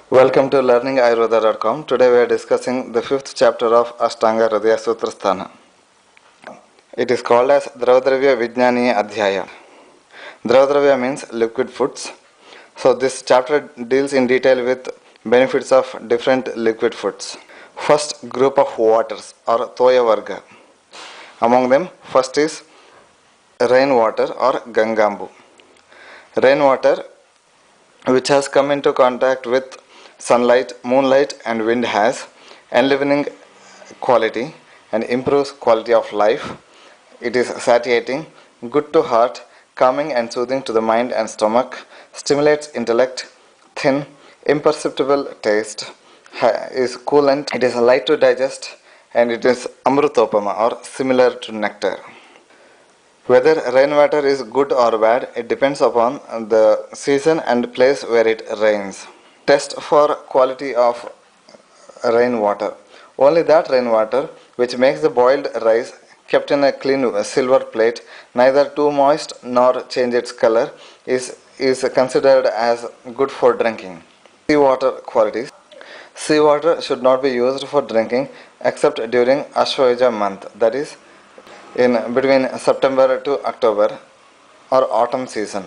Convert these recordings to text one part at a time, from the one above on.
Welcome to learningayurveda.com. Today we are discussing the fifth chapter of Astanga Hridaya Sutra Sthana. It is called as Dravadravya Vijnaniya Adhyaya. Dravadravya means liquid foods. So this chapter deals in detail with benefits of different liquid foods. First group of waters or Toya Varga. Among them, first is rainwater or Gangambu. Rainwater which has come into contact with sunlight, moonlight and wind has enlivening quality and improves quality of life. It is satiating, good to heart, calming and soothing to the mind and stomach, stimulates intellect, thin, imperceptible taste, is coolant, it is light to digest and it is amrutopama or similar to nectar. Whether rainwater is good or bad, it depends upon the season and place where it rains. Test for quality of rainwater. Only that rainwater which makes the boiled rice kept in a clean silver plate, neither too moist nor change its color, is considered as good for drinking. Seawater qualities. Seawater should not be used for drinking except during Ashvaja month, that is in between September to October or autumn season.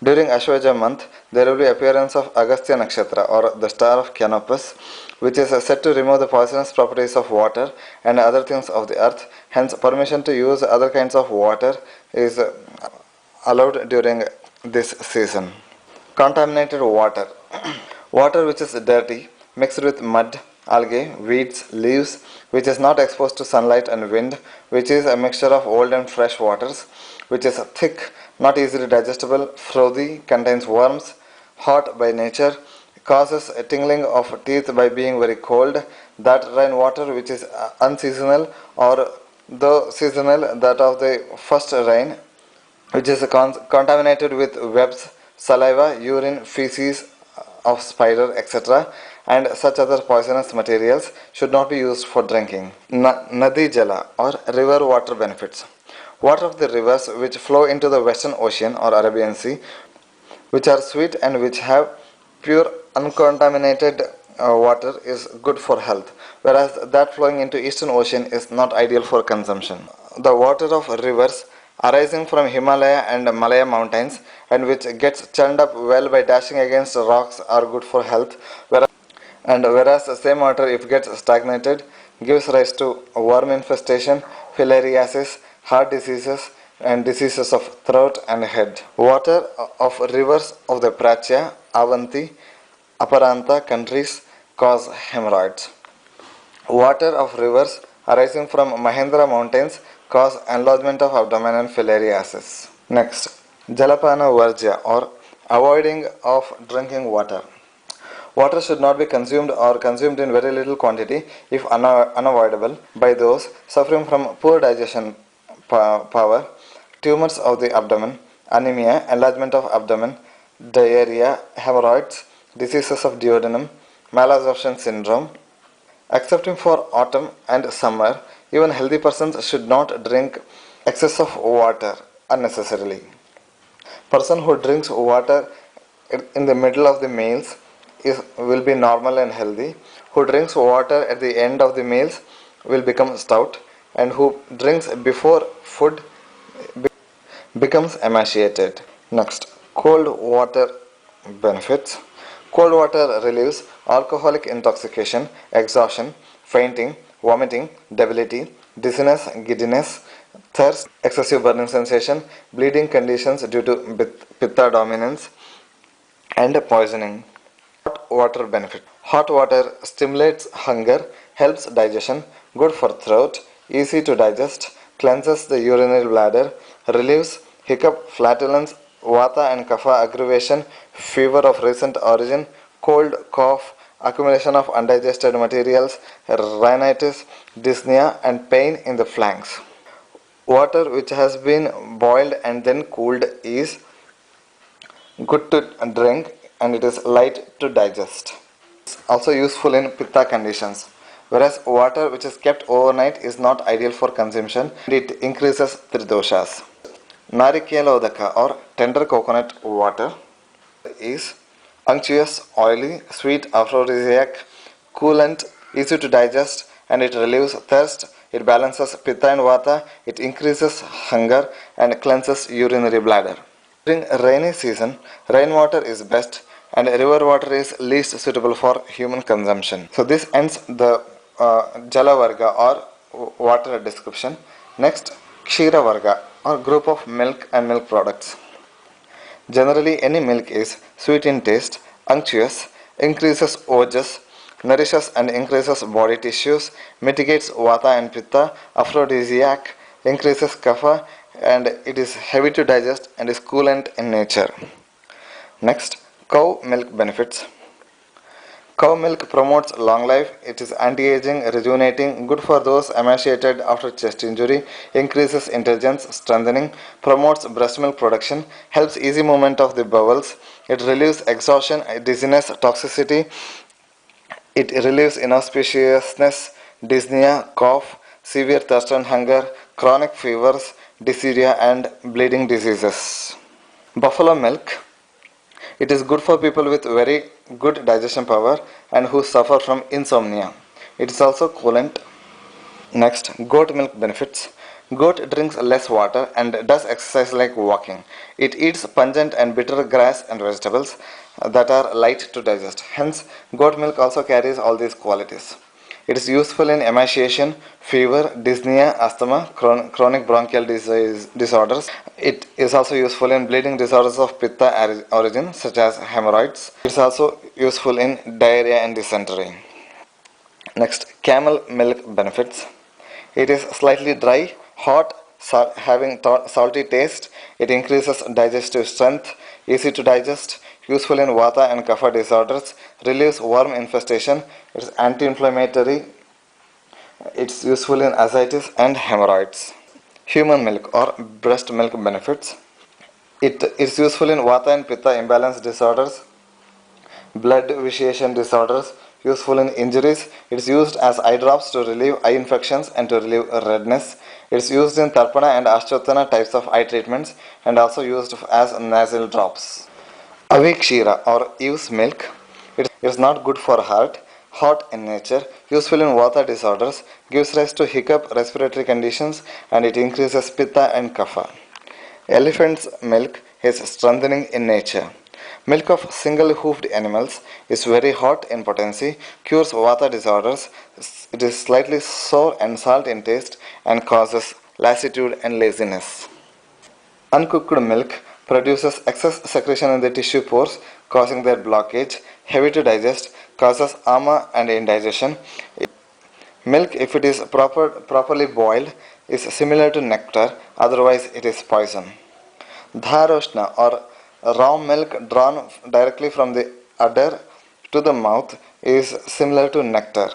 During Ashvaja month, there will be appearance of Agastya Nakshatra or the star of Canopus, which is said to remove the poisonous properties of water and other things of the earth. Hence, permission to use other kinds of water is allowed during this season. Contaminated water. Water which is dirty, mixed with mud, algae, weeds, leaves, which is not exposed to sunlight and wind, which is a mixture of old and fresh waters, which is thick, not easily digestible, frothy, contains worms, hot by nature, causes a tingling of teeth by being very cold, that rainwater which is unseasonal or though seasonal, that of the first rain, which is contaminated with webs, saliva, urine, feces of spider, etc., and such other poisonous materials should not be used for drinking. Nadi Jala or river water benefits. Water of the rivers which flow into the Western Ocean or Arabian Sea, which are sweet and which have pure uncontaminated water, is good for health, whereas that flowing into Eastern Ocean is not ideal for consumption. The water of rivers arising from Himalaya and Malaya mountains and which gets churned up well by dashing against rocks are good for health, whereas the same water, if gets stagnated, gives rise to worm infestation, filariasis, heart diseases and diseases of throat and head. Water of rivers of the Prachya, Avanti, Aparanta countries cause hemorrhoids. Water of rivers arising from Mahendra mountains cause enlargement of abdomen and filariasis. Next, Jalapana Varjya or avoiding of drinking water. Water should not be consumed or consumed in very little quantity if unavoidable by those suffering from poor digestion power, tumors of the abdomen, anemia, enlargement of abdomen, diarrhea, hemorrhoids, diseases of duodenum, malabsorption syndrome. Excepting for autumn and summer, even healthy persons should not drink excess of water unnecessarily. Person who drinks water in the middle of the meals will be normal and healthy. Who drinks water at the end of the meals will become stout, and who drinks before food becomes emaciated. Next, cold water benefits. Cold water relieves alcoholic intoxication, exhaustion, fainting, vomiting, debility, dizziness, giddiness, thirst, excessive burning sensation, bleeding conditions due to pitta dominance, and poisoning. Hot water benefit. Hot water stimulates hunger, helps digestion, good for throat, easy to digest, cleanses the urinary bladder, relieves hiccup, flatulence, vata and kapha aggravation, fever of recent origin, cold, cough, accumulation of undigested materials, rhinitis, dyspnea and pain in the flanks. Water which has been boiled and then cooled is good to drink and it is light to digest. It's also useful in pitta conditions, whereas water which is kept overnight is not ideal for consumption and it increases tridoshas. Narikela Udaka or tender coconut water is Unctuous, oily, sweet, aphrodisiac, coolant, easy to digest, and it relieves thirst. It balances pitta and vata. It increases hunger and cleanses urinary bladder. During rainy season, rainwater is best and river water is least suitable for human consumption. So this ends the Jala Varga or water description. Next, Kshira Varga or group of milk and milk products. Generally, any milk is sweet in taste, unctuous, increases ojas, nourishes and increases body tissues, mitigates vata and pitta, aphrodisiac, increases kapha, and it is heavy to digest and is coolant in nature. Next, cow milk benefits. Cow milk promotes long life. It is anti-aging, rejuvenating, good for those emaciated after chest injury, increases intelligence, strengthening, promotes breast milk production, helps easy movement of the bowels. It relieves exhaustion, dizziness, toxicity. It relieves inauspiciousness, dyspnea, cough, severe thirst and hunger, chronic fevers, dysuria and bleeding diseases. Buffalo milk. It is good for people with very good digestion power and who suffer from insomnia. It is also coolant. Next, goat milk benefits. Goat drinks less water and does exercise like walking. It eats pungent and bitter grass and vegetables that are light to digest. Hence, goat milk also carries all these qualities. It is useful in emaciation, fever, dyspnea, asthma, chronic bronchial disorders. It is also useful in bleeding disorders of pitta origin such as hemorrhoids. It is also useful in diarrhea and dysentery. Next, camel milk benefits. It is slightly dry, hot, having salty taste. It increases digestive strength, easy to digest, useful in vata and kapha disorders, relieves worm infestation. It is anti-inflammatory. It's useful in ascites and hemorrhoids. Human milk or breast milk benefits. It is useful in vata and pitta imbalance disorders, blood vitiation disorders, useful in injuries. It is used as eye drops to relieve eye infections and to relieve redness. It is used in Tarpana and Ashwatthana types of eye treatments and also used as nasal drops. Avikshira or ewe's milk. It is not good for heart, hot in nature, useful in vata disorders, gives rise to hiccup, respiratory conditions, and it increases pitta and kapha. Elephant's milk is strengthening in nature. Milk of single-hoofed animals is very hot in potency, cures vata disorders. It is slightly sour and salt in taste and causes lassitude and laziness. Uncooked milk produces excess secretion in the tissue pores, causing their blockage, heavy to digest, causes ama and indigestion. Milk, if it is properly boiled, is similar to nectar, otherwise it is poison. Dharoshna or raw milk drawn directly from the udder to the mouth is similar to nectar,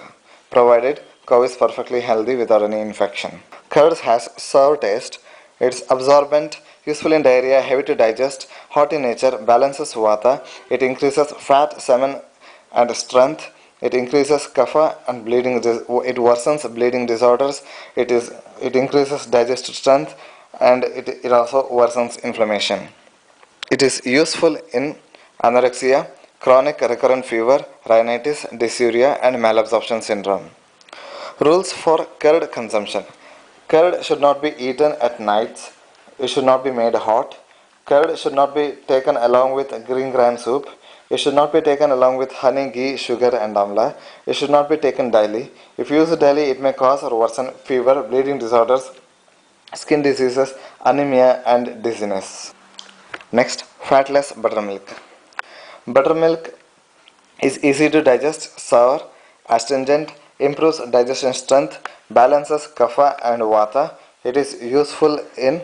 provided cow is perfectly healthy without any infection. Curd has sour taste. It's absorbent, useful in diarrhea, heavy to digest, hot in nature, balances vata. It increases fat, semen, and strength. It increases kapha and bleeding. It worsens bleeding disorders. It increases digestive strength, and it also worsens inflammation. It is useful in anorexia, chronic recurrent fever, rhinitis, dysuria, and malabsorption syndrome. Rules for curd consumption. Curd should not be eaten at nights. It should not be made hot. Curd should not be taken along with green gram soup. It should not be taken along with honey, ghee, sugar, and amla. It should not be taken daily. If used daily, it may cause or worsen fever, bleeding disorders, skin diseases, anemia, and dizziness. Next, fatless buttermilk. Buttermilk is easy to digest, sour, astringent, improves digestion strength, balances kapha and vata. It is useful in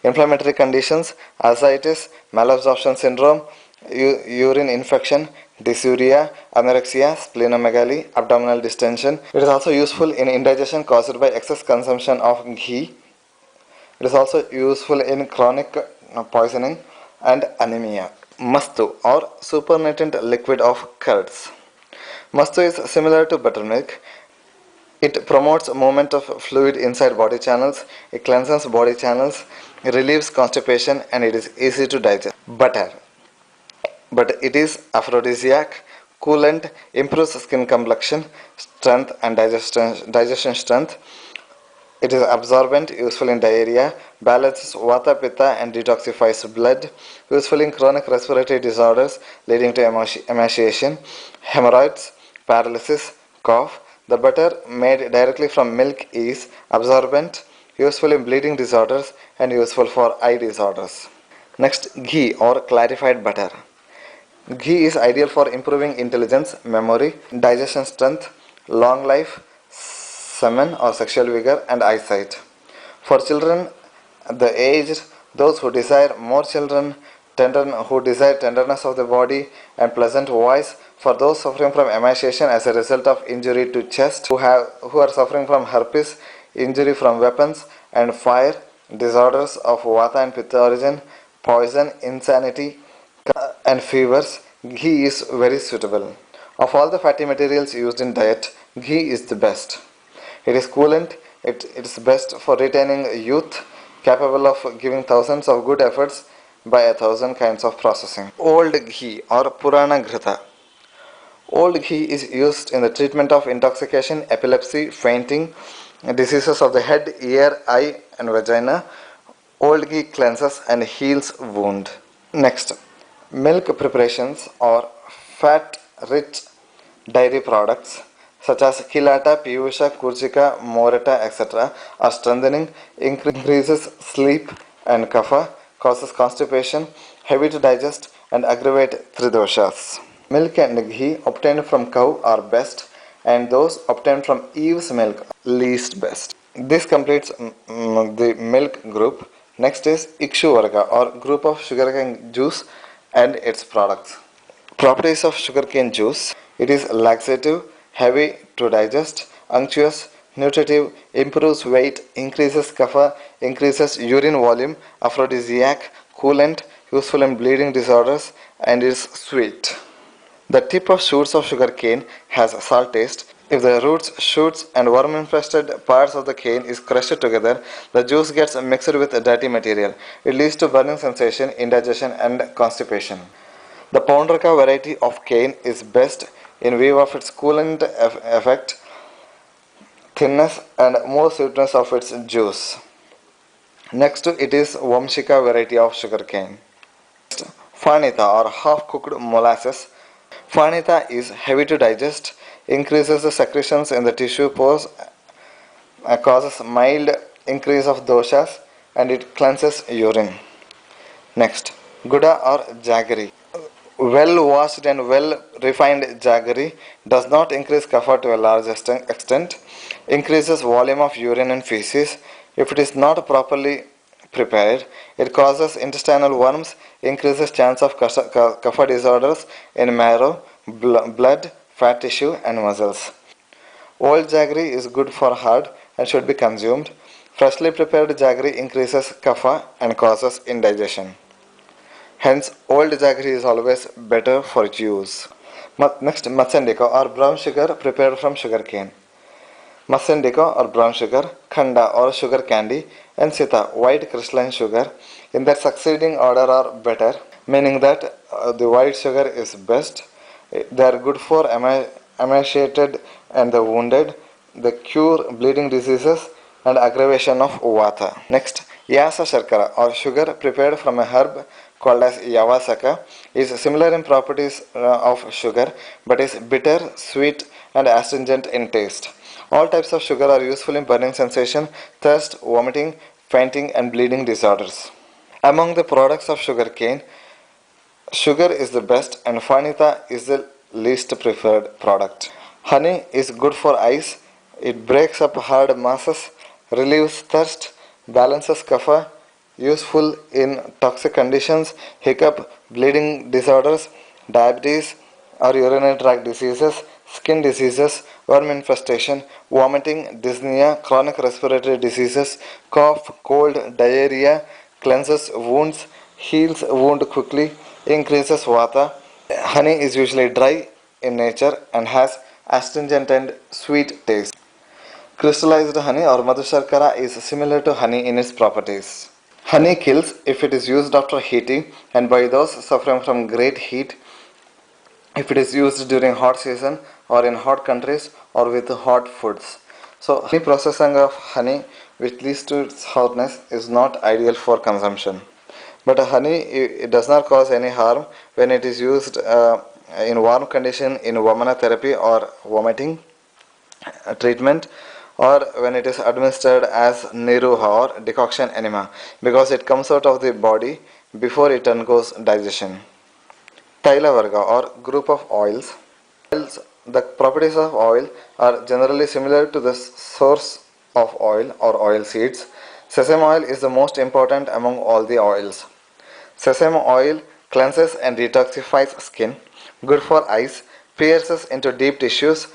inflammatory conditions, ascites, malabsorption syndrome, urine infection, dysuria, anorexia, splenomegaly, abdominal distension. It is also useful in indigestion caused by excess consumption of ghee. It is also useful in chronic poisoning and anemia. Mastu or supernatant liquid of curds. Mastu is similar to buttermilk. It promotes movement of fluid inside body channels, it cleanses body channels, relieves constipation, and it is easy to digest. Butter. but it is aphrodisiac, coolant, improves skin complexion, strength and digestion strength. It is absorbent, useful in diarrhea, balances vata pitta and detoxifies blood, useful in chronic respiratory disorders leading to emaciation, hemorrhoids, paralysis, cough. The butter made directly from milk is absorbent, useful in bleeding disorders and useful for eye disorders. Next, ghee or clarified butter. Ghee is ideal for improving intelligence, memory, digestion strength, long life, semen or sexual vigor, and eyesight. For children, the aged, those who desire more children, who desire tenderness of the body and pleasant voice, for those suffering from emaciation as a result of injury to chest, who are suffering from herpes, injury from weapons and fire, disorders of vata and pitta origin, poison, insanity, and fevers, ghee is very suitable. Of all the fatty materials used in diet, ghee is the best. It is coolant, it is best for retaining youth, capable of giving thousands of good efforts by 1,000 kinds of processing. Old ghee or Purana Ghrita. Old ghee is used in the treatment of intoxication, epilepsy, fainting, diseases of the head, ear, eye, and vagina. Old ghee cleanses and heals wound. Next, milk preparations or fat-rich dairy products such as kilata, piyusha, kurjika, moreta, etc. are strengthening, increases sleep and kapha, causes constipation, heavy to digest and aggravate tridoshas. Milk and ghee obtained from cow are best and those obtained from ewe's milk least best. This completes the milk group. Next is Ikshu Varga or group of sugarcane juice and its products. Properties of sugarcane juice. It is laxative, heavy to digest, unctuous, nutritive, improves weight, increases kapha, increases urine volume, aphrodisiac, coolant, useful in bleeding disorders, and is sweet. The tip of shoots of sugar cane has salt taste. If the roots, shoots, and worm-infested parts of the cane is crushed together, the juice gets mixed with dirty material. It leads to burning sensation, indigestion, and constipation. The Poundraka variety of cane is best in view of its coolant effect, thinness, and more sweetness of its juice. Next, it is Vamshika variety of sugar cane. Fanita or half-cooked molasses. Fanita is heavy to digest, increases the secretions in the tissue pores, causes mild increase of doshas, and it cleanses urine. Next, Guda or jaggery. Well washed and well refined jaggery does not increase kapha to a large extent, increases volume of urine and feces. If it is not properly prepared, it causes intestinal worms, increases chance of kapha disorders in marrow, blood, fat tissue, and muscles. Old jaggery is good for heart and should be consumed. Freshly prepared jaggery increases kapha and causes indigestion. Hence, old jaggery is always better for use. Next, matsandika or brown sugar prepared from sugar cane. Masandika or brown sugar, khanda or sugar candy, and sita, white crystalline sugar, in their succeeding order are better, meaning that the white sugar is best. They are good for emaciated and the wounded, they cure bleeding diseases and aggravation of vata. Next, Yasa Sharkara or sugar prepared from a herb called as Yavasaka is similar in properties of sugar but is bitter, sweet and astringent in taste. All types of sugar are useful in burning sensation, thirst, vomiting, fainting and bleeding disorders. Among the products of sugar cane, sugar is the best and Fanita is the least preferred product. Honey is good for eyes. It breaks up hard masses, relieves thirst, balances kapha, useful in toxic conditions, hiccup, bleeding disorders, diabetes or urinary tract diseases, skin diseases, worm infestation, vomiting, dyspnea, chronic respiratory diseases, cough, cold, diarrhea, cleanses wounds, heals wound quickly, increases vata. Honey is usually dry in nature and has astringent and sweet taste. Crystallized honey or madhusharkara is similar to honey in its properties. Honey kills if it is used after heating and by those suffering from great heat, if it is used during hot season or in hot countries or with hot foods. So any processing of honey which leads to its hotness is not ideal for consumption. But honey it does not cause any harm when it is used in warm condition in vomana therapy or vomiting treatment, or when it is administered as niruha or decoction enema, because it comes out of the body before it undergoes digestion. Taila varga or group of oils. The properties of oil are generally similar to the source of oil or oil seeds. Sesame oil is the most important among all the oils. Sesame oil cleanses and detoxifies skin, good for eyes, pierces into deep tissues.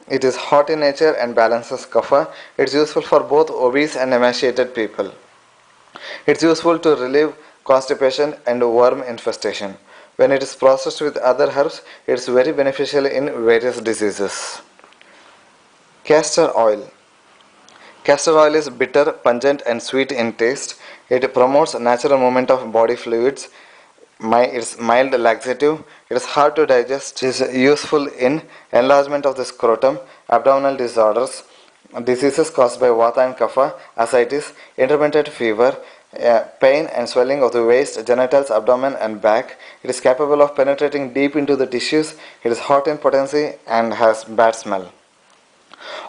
It is hot in nature and balances kapha. It's useful for both obese and emaciated people. It's useful to relieve constipation and worm infestation. When it is processed with other herbs, it's very beneficial in various diseases. Castor oil. Castor oil is bitter, pungent, and sweet in taste. It promotes natural movement of body fluids. It's mild laxative. It is hard to digest. It is useful in enlargement of the scrotum, abdominal disorders, diseases caused by vata and kapha, ascites, intermittent fever, pain and swelling of the waist, genitals, abdomen, and back. It is capable of penetrating deep into the tissues. It is hot in potency and has bad smell.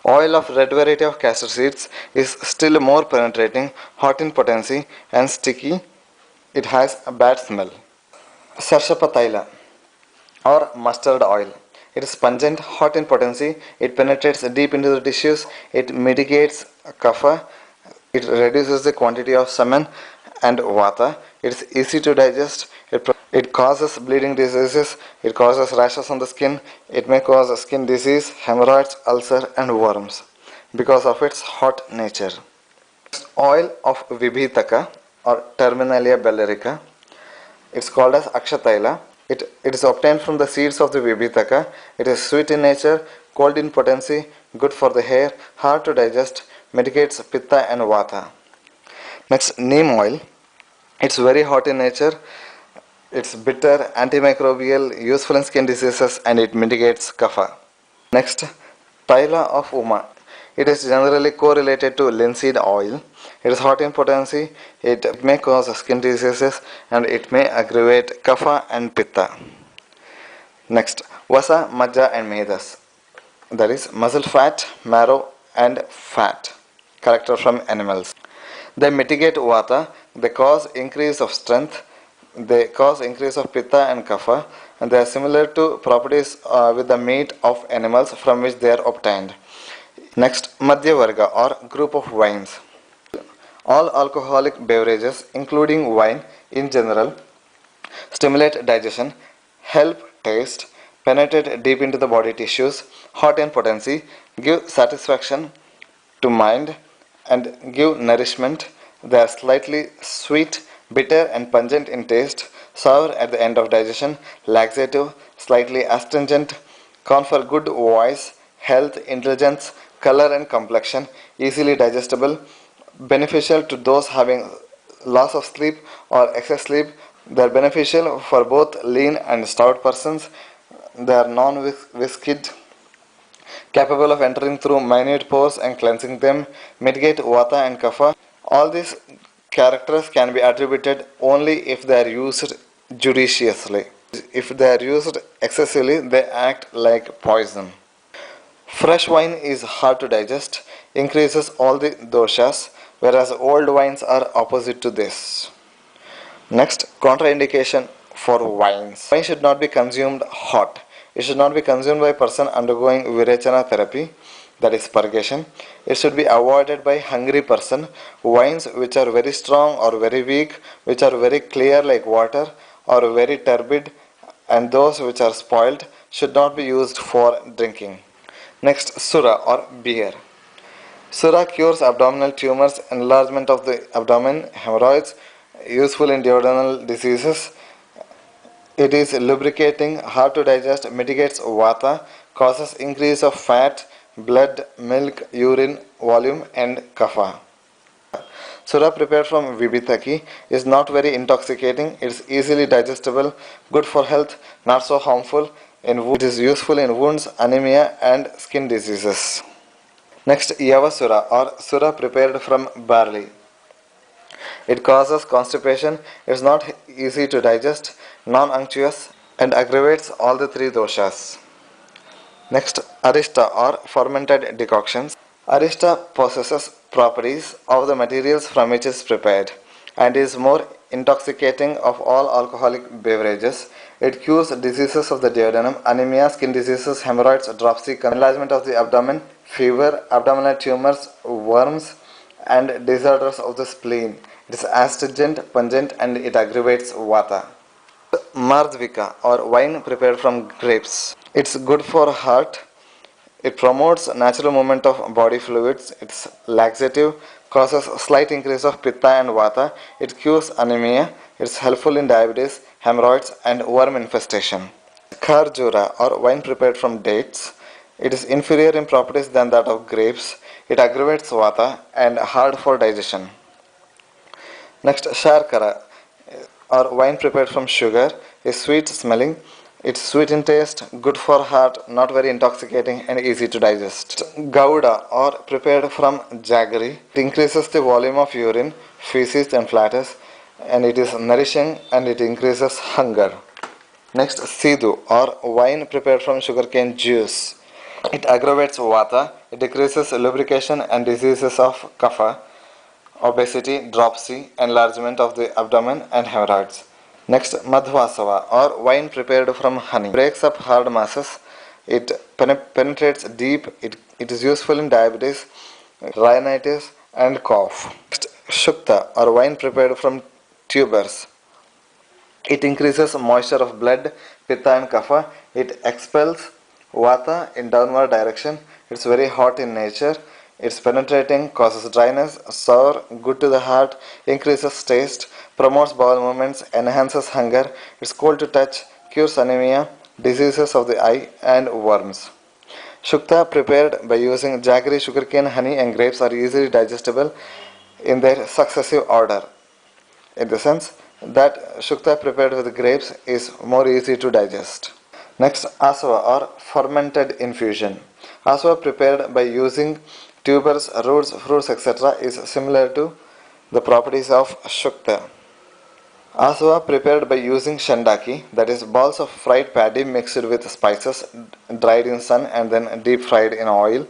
Oil of red variety of castor seeds is still more penetrating, hot in potency, and sticky. It has a bad smell. Sarshapataila or mustard oil. It is pungent, hot in potency. It penetrates deep into the tissues. It mitigates kapha. It reduces the quantity of semen and vata. It is easy to digest. It causes bleeding diseases. It causes rashes on the skin. It may cause skin disease, hemorrhoids, ulcer, and worms because of its hot nature. Oil of Vibhitaka or Terminalia bellerica. It's called as Akshataila. It is obtained from the seeds of the Vibhitaka. It is sweet in nature, cold in potency, good for the hair, hard to digest, mitigates pitta and vata. Next, neem oil. It's very hot in nature. It's bitter, antimicrobial, useful in skin diseases, and it mitigates kapha. Next, Taila of Uma. It is generally correlated to linseed oil. It is hot in potency. It may cause skin diseases and it may aggravate kapha and pitta. Next, Vasa, Majja, and Medas. That is muscle fat, marrow, and fat collected from animals. They mitigate vata. They cause increase of strength. They cause increase of pitta and kapha, and they are similar to properties with the meat of animals from which they are obtained. Next, Madhya Varga or group of wines. All alcoholic beverages, including wine in general, stimulate digestion, help taste, penetrate deep into the body tissues, hot in potency, give satisfaction to mind, and give nourishment. They are slightly sweet, bitter, and pungent in taste, sour at the end of digestion, laxative, slightly astringent, confer good voice, health, intelligence, color, and complexion, easily digestible, beneficial to those having loss of sleep or excess sleep. They are beneficial for both lean and stout persons. They are non-viscid, capable of entering through minute pores and cleansing them, mitigate vata and kapha. All these characters can be attributed only if they are used judiciously. If they are used excessively, they act like poison. Fresh wine is hard to digest, increases all the doshas, whereas old wines are opposite to this. Next, contraindication for wines. Wine should not be consumed hot. It should not be consumed by a person undergoing virechana therapy, that is purgation. It should be avoided by hungry person. Wines which are very strong or very weak, which are very clear like water or very turbid, and those which are spoiled should not be used for drinking. Next, Sura or beer. Sura cures abdominal tumors, enlargement of the abdomen, hemorrhoids, useful in duodenal diseases. It is lubricating, hard to digest, mitigates vata, causes increase of fat, blood, milk, urine, volume, and kapha. Sura prepared from vibhitaki is not very intoxicating. It's easily digestible, good for health, not so harmful. It is useful in wounds, anemia, and skin diseases. Next, Yavasura or Sura prepared from barley. It causes constipation, is not easy to digest, non-unctuous, and aggravates all the three doshas. Next, Arista or fermented decoctions. Arista possesses properties of the materials from which it is prepared and is more intoxicating of all alcoholic beverages. It cures diseases of the duodenum, anemia, skin diseases, hemorrhoids, dropsy, enlargement of the abdomen, fever, abdominal tumors, worms, and disorders of the spleen. It is astringent, pungent, and it aggravates vata. Mardvika or wine prepared from grapes. It's good for heart. It promotes natural movement of body fluids. It's laxative, causes slight increase of pitta and vata. It cures anemia. It's helpful in diabetes, hemorrhoids, and worm infestation. Kharjura or wine prepared from dates. It is inferior in properties than that of grapes. It aggravates vata and hard for digestion. Next, Sharkara or wine prepared from sugar is sweet smelling. It's sweet in taste, good for heart, not very intoxicating and easy to digest. Gouda or prepared from jaggery. It increases the volume of urine, feces and flatus, and it is nourishing and it increases hunger. Next, Sidhu or wine prepared from sugarcane juice. It aggravates vata, it decreases lubrication and diseases of kapha, obesity, dropsy, enlargement of the abdomen, and hemorrhoids. Next, Madhvasava or wine prepared from honey. Breaks up hard masses. It penetrates deep. It is useful in diabetes, rhinitis, and cough. Next, Shukta or wine prepared from tubers. It increases moisture of blood, pitta, and kapha. It expels vata in downward direction. It's very hot in nature. It's penetrating, causes dryness, sour, good to the heart, increases taste, promotes bowel movements, enhances hunger. It's cold to touch, cures anemia, diseases of the eye, and worms. Shukta prepared by using jaggery, sugarcane, honey, and grapes are easily digestible in their successive order. In the sense that Shukta prepared with grapes is more easy to digest. Next, Asava or fermented infusion. Asava prepared by using tubers, roots, fruits, etc. is similar to the properties of Shukta. Asava prepared by using shandaki, that is balls of fried paddy mixed with spices, dried in sun and then deep fried in oil,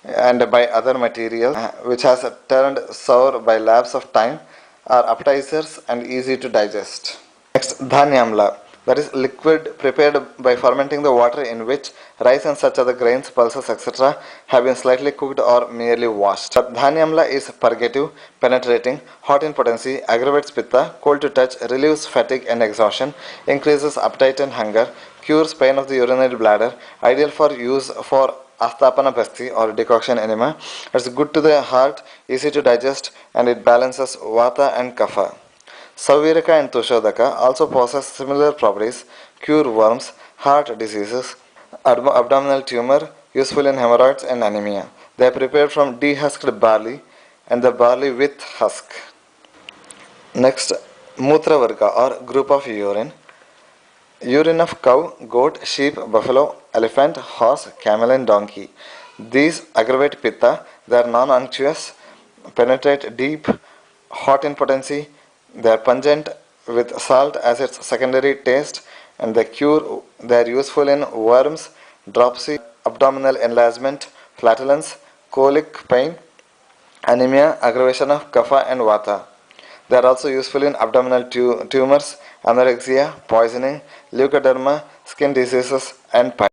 and by other materials which has turned sour by lapse of time, are appetizers and easy to digest. Next, dhanyamla, that is liquid prepared by fermenting the water in which rice and such other grains, pulses, etc. have been slightly cooked or merely washed. Dhanyamla is purgative, penetrating, hot in potency, aggravates pitta, cold to touch, relieves fatigue and exhaustion, increases appetite and hunger, cures pain of the urinary bladder, ideal for use for astapana basti or decoction enema. It's good to the heart, easy to digest, and it balances vata and kapha. Saviraka and Tushodaka also possess similar properties, cure worms, heart diseases, abdominal tumor, useful in hemorrhoids and anemia. They are prepared from dehusked barley and the barley with husk. Next, Mutravarga or group of urine. Urine of cow, goat, sheep, buffalo, elephant, horse, camel and donkey. These aggravate pitta, they are non-unctuous, penetrate deep, hot in potency, they are pungent with salt as its secondary taste, and they are useful in worms, dropsy, abdominal enlargement, flatulence, colic pain, anemia, aggravation of kapha and vata. They are also useful in abdominal tumors, anorexia, poisoning, leukoderma, skin diseases, and